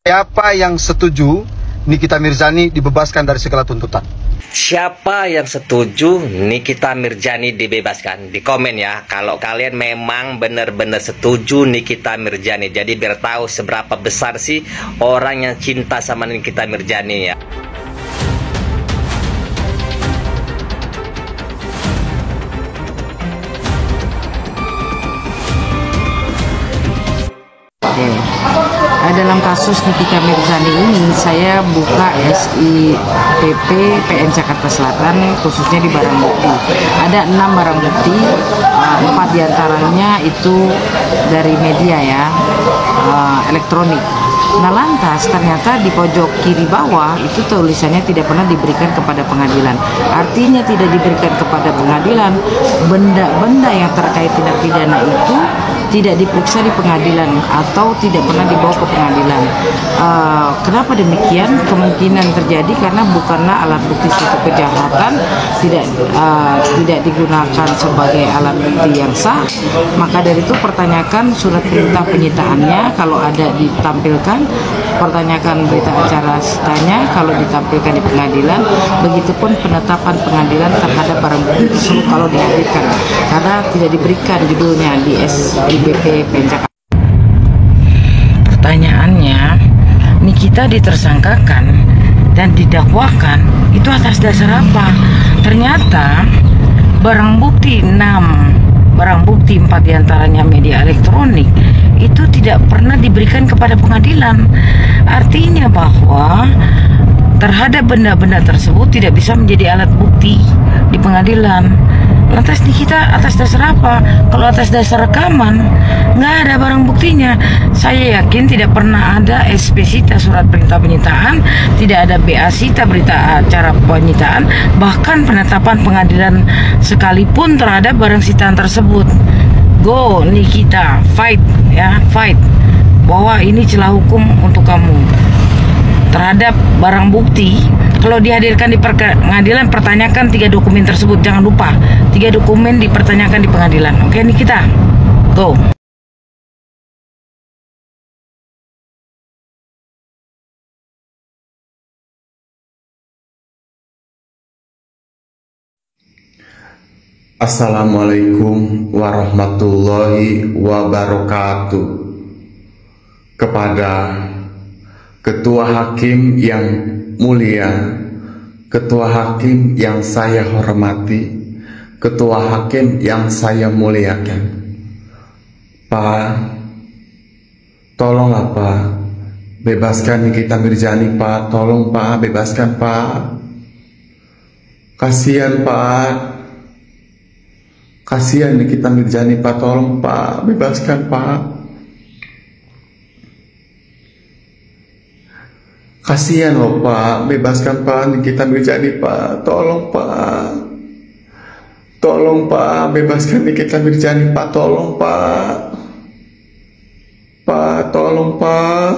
Siapa yang setuju Nikita Mirzani dibebaskan dari segala tuntutan? Siapa yang setuju Nikita Mirzani dibebaskan? Di komen ya, kalau kalian memang benar-benar setuju Nikita Mirzani. Jadi biar tahu seberapa besar sih orang yang cinta sama Nikita Mirzani ya. Dalam kasus Nikita Mirzani ini, saya buka SIPP PN Jakarta Selatan, khususnya di barang bukti. Ada 6 barang bukti, 4 diantaranya itu dari media ya, elektronik. Nah lantas ternyata di pojok kiri bawah itu tulisannya tidak pernah diberikan kepada pengadilan. Artinya tidak diberikan kepada pengadilan, benda-benda yang terkait tindak pidana itu tidak diperiksa di pengadilan atau tidak pernah dibawa ke pengadilan. Kenapa demikian? Kemungkinan terjadi karena bukanlah alat bukti suatu kejahatan, tidak digunakan sebagai alat bukti yang sah. Maka dari itu pertanyakan surat perintah penyitaannya kalau ada ditampilkan, pertanyakan berita acara sitanya kalau ditampilkan di pengadilan. Begitupun penetapan pengadilan terhadap barang bukti tersebut kalau dihadirkan, karena tidak diberikan judulnya di SIPP PN Jakarta. Pertanyaannya, Nikita ditersangkakan dan didakwakan itu atas dasar apa? Ternyata barang bukti 6 barang bukti 4 diantaranya media elektronik itu tidak pernah diberikan kepada pengadilan. Artinya bahwa terhadap benda-benda tersebut tidak bisa menjadi alat bukti di pengadilan. Lantas Nikita atas dasar apa? Kalau atas dasar rekaman, nggak ada barang buktinya. Saya yakin tidak pernah ada SP Sita surat perintah penyitaan, tidak ada BA Sita berita acara penyitaan, bahkan penetapan pengadilan sekalipun terhadap barang sitaan tersebut. Go Nikita, fight ya, fight. Bahwa ini celah hukum untuk kamu. Terhadap barang bukti, kalau dihadirkan di pengadilan, pertanyakan 3 dokumen tersebut. Jangan lupa 3 dokumen dipertanyakan di pengadilan. Oke Nikita, go. Assalamualaikum warahmatullahi wabarakatuh. Kepada Ketua Hakim yang mulia, Ketua Hakim yang saya hormati, Ketua Hakim yang saya muliakan, Pak, tolonglah Pak, bebaskan Nikita Mirzani Pak, tolong Pak, bebaskan Pak. Kasihan Pak, kasihan Nikita Mirzani Pak, tolong Pak, bebaskan Pak. Kasihan loh Pak, bebaskan Pak Nikita Mirzani Pak, tolong Pak. Tolong Pak, bebaskan Nikita Mirzani Pak, tolong Pak. Pak, tolong Pak.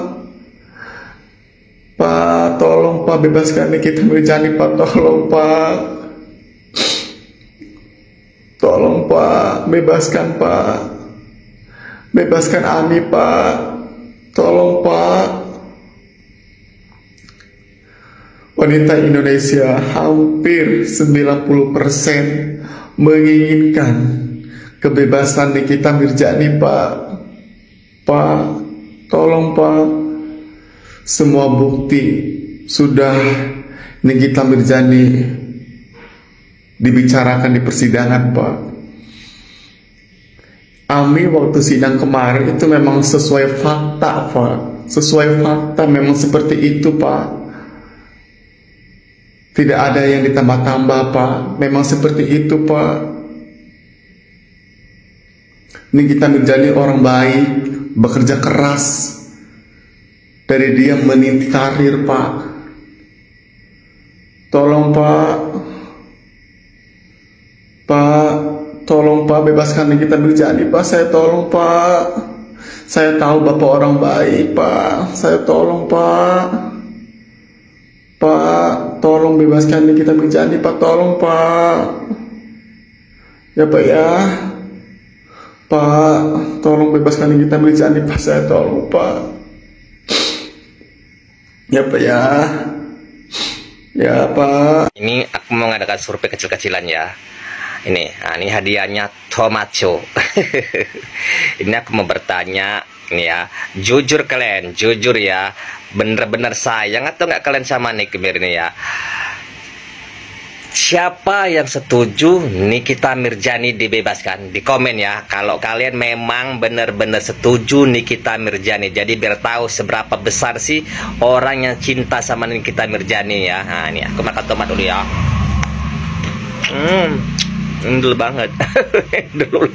Pak, tolong Pak, bebaskan Nikita Mirzani Pak, tolong Pak. Tolong Pak, bebaskan Pak. Bebaskan Ami Pak, tolong Pak. Wanita Indonesia hampir 90% menginginkan kebebasan Nikita Mirzani Pak. Pak, tolong Pak. Semua bukti sudah Nikita Mirzani dibicarakan di persidangan Pak. Ami waktu sidang kemarin itu memang sesuai fakta Pak. Sesuai fakta memang seperti itu Pak. Tidak ada yang ditambah-tambah Pak. Memang seperti itu Pak. Nikita Mirzani orang baik, bekerja keras. Dari dia meniti karir Pak. Tolong Pak. Pak, tolong Pak, bebaskan Nikita Mirzani Pak. Saya tolong Pak. Saya tahu Bapak orang baik Pak. Saya tolong Pak. Pak, tolong bebaskan Nikita Mirzani Pak, tolong Pak. Ya Pak ya. Pak, tolong bebaskan Nikita Mirzani Pak, saya tolong Pak. Ya Pak ya. Ya Pak. Ini aku mau mengadakan survei kecil-kecilan ya. Ini hadiahnya tomato. Ini aku mau bertanya ini ya, jujur kalian, jujur ya, bener-bener sayang atau nggak kalian sama Nikmir ini ya? Siapa yang setuju Nikita Mirzani dibebaskan? Di komen ya. Kalau kalian memang benar-benar setuju Nikita Mirzani. Jadi biar tahu seberapa besar sih orang yang cinta sama Nikita Mirzani ya. Nah ini aku makan tomat dulu ya. Dulu banget. Dulu.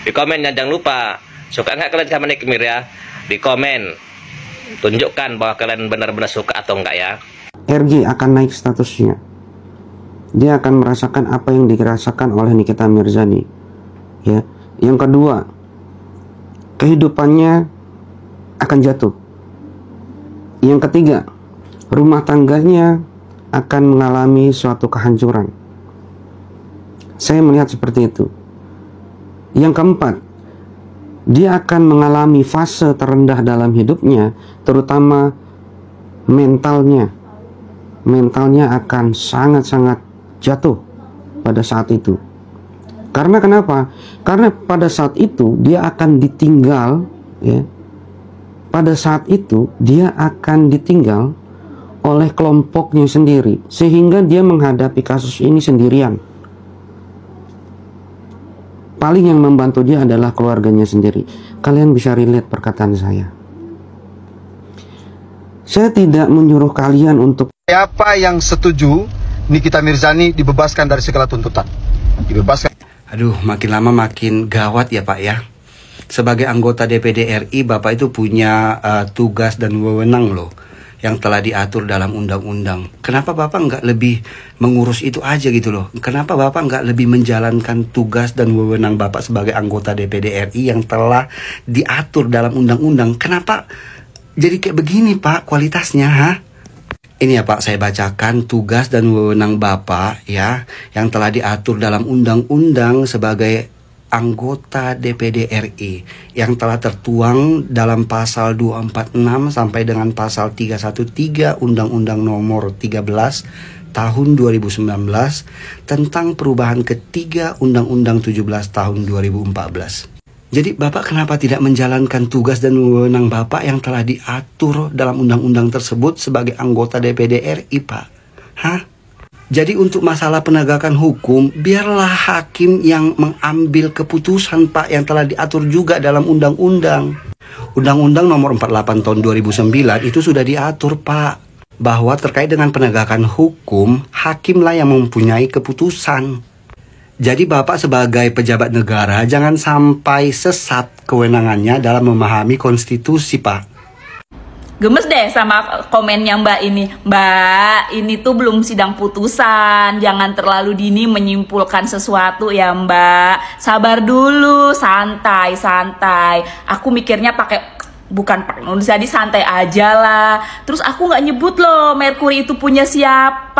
Di komen ya, jangan lupa. Suka nggak kalian sama Nikmir ya? Di komen. Tunjukkan bahwa kalian benar-benar suka atau enggak ya. RG akan naik statusnya. Dia akan merasakan apa yang dirasakan oleh Nikita Mirzani. Ya. Yang kedua, kehidupannya akan jatuh. Yang ketiga, rumah tangganya akan mengalami suatu kehancuran. Saya melihat seperti itu. Yang keempat, dia akan mengalami fase terendah dalam hidupnya, terutama mentalnya. Mentalnya akan sangat-sangat jatuh pada saat itu. Karena kenapa? Karena pada saat itu dia akan ditinggal, ya. Pada saat itu dia akan ditinggal oleh kelompoknya sendiri, sehingga dia menghadapi kasus ini sendirian. Paling yang membantu dia adalah keluarganya sendiri. Kalian bisa relate perkataan saya. Saya tidak menyuruh kalian untuk Siapa yang setuju Nikita Mirzani dibebaskan dari segala tuntutan? Dibebaskan. Aduh, makin lama makin gawat ya Pak ya. Sebagai anggota DPD RI, Bapak itu punya tugas dan wewenang loh yang telah diatur dalam undang-undang. Kenapa Bapak nggak lebih mengurus itu aja gitu loh? Kenapa Bapak nggak lebih menjalankan tugas dan wewenang Bapak sebagai anggota DPD RI yang telah diatur dalam undang-undang? Kenapa jadi kayak begini Pak kualitasnya, ha? Ini ya Pak, saya bacakan tugas dan wewenang Bapak ya, yang telah diatur dalam undang-undang sebagai anggota DPD RI, yang telah tertuang dalam pasal 246 sampai dengan pasal 313 Undang-Undang Nomor 13 Tahun 2019 tentang perubahan ketiga Undang-Undang 17 Tahun 2014. Jadi Bapak kenapa tidak menjalankan tugas dan wewenang Bapak yang telah diatur dalam undang-undang tersebut sebagai anggota DPD RI, Pak? Hah? Jadi untuk masalah penegakan hukum, biarlah hakim yang mengambil keputusan, Pak, yang telah diatur juga dalam undang-undang. Undang-undang nomor 48 tahun 2009 itu sudah diatur, Pak, bahwa terkait dengan penegakan hukum, hakimlah yang mempunyai keputusan. Jadi Bapak sebagai pejabat negara jangan sampai sesat kewenangannya dalam memahami konstitusi, Pak. Gemes deh sama komennya Mbak ini. Mbak, ini tuh belum sidang putusan. Jangan terlalu dini menyimpulkan sesuatu ya Mbak. Sabar dulu, santai, santai. Aku mikirnya bukan jadi santai aja lah. Terus aku nggak nyebut loh Merkuri itu punya siapa.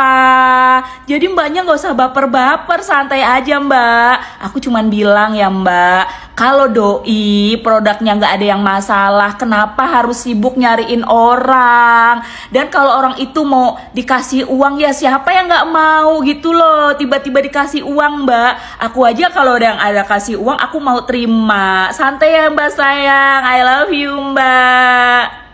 Jadi mbaknya nggak usah baper-baper, santai aja Mbak. Aku cuman bilang ya Mbak, kalau doi produknya nggak ada yang masalah, kenapa harus sibuk nyariin orang? Dan kalau orang itu mau dikasih uang, ya siapa yang nggak mau gitu loh. Tiba-tiba dikasih uang Mbak. Aku aja kalau ada kasih uang, aku mau terima. Santai ya Mbak sayang, I love you Mbak.